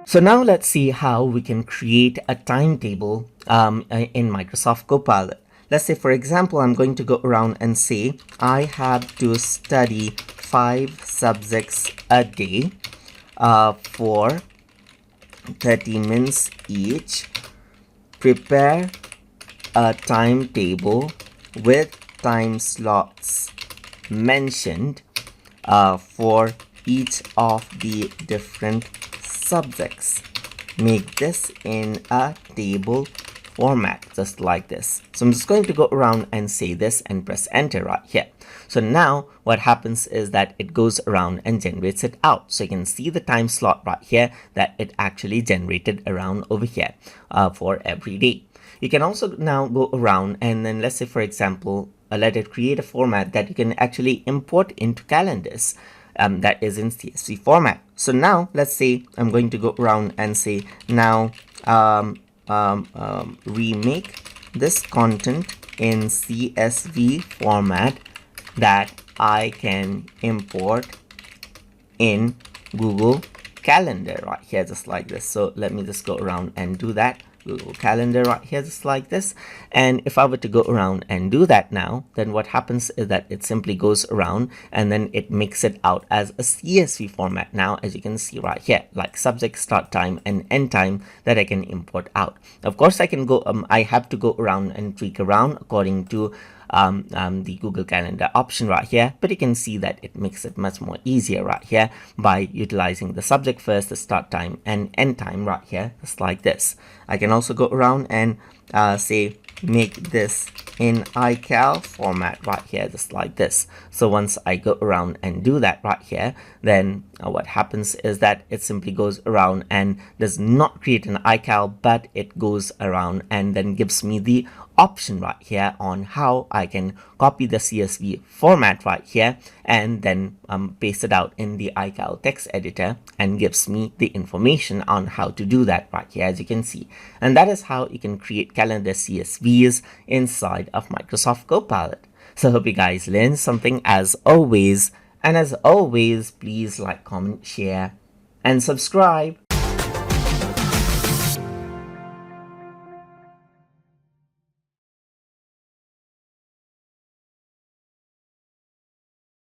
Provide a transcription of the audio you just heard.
So now let's see how we can create a timetable in Microsoft Copilot. Let's say, for example, I'm going to go around and say, I have to study 5 subjects a day for 30 minutes each. Prepare a timetable with time slots mentioned for each of the different subjects. Make this in a table format, just like this. So I'm just going to go around and say this and press enter right here. So now what happens is that it goes around and generates it out. So you can see the time slot right here that it actually generated around over here for every day. You can also now go around and then, let's say, for example, let it create a format that you can actually import into calendars. That is in CSV format. So now let's say I'm going to go around and say, now remake this content in CSV format that I can import in Google Calendar right here, just like this. So let me just go around and do that. Google Calendar right here, just like this. And if I were to go around and do that now, then what happens is that it simply goes around and then it makes it out as a CSV format now, as you can see right here, like subject, start time and end time that I can import out. Of course, I can go, I have to go around and tweak around according to the Google Calendar option right here, but you can see that it makes it much more easier right here by utilizing the subject first, the start time and end time right here, just like this. I can also go around and say make this in iCal format right here, just like this. So once I go around and do that right here, then what happens is that it simply goes around and does not create an iCal, but it goes around and then gives me the option right here on how I can copy the CSV format right here and then paste it out in the iCal text editor, and gives me the information on how to do that right here, as you can see. And that is how you can create calendar CSVs inside of Microsoft Copilot. So I hope you guys learned something as always. And as always, please like, comment, share, and subscribe.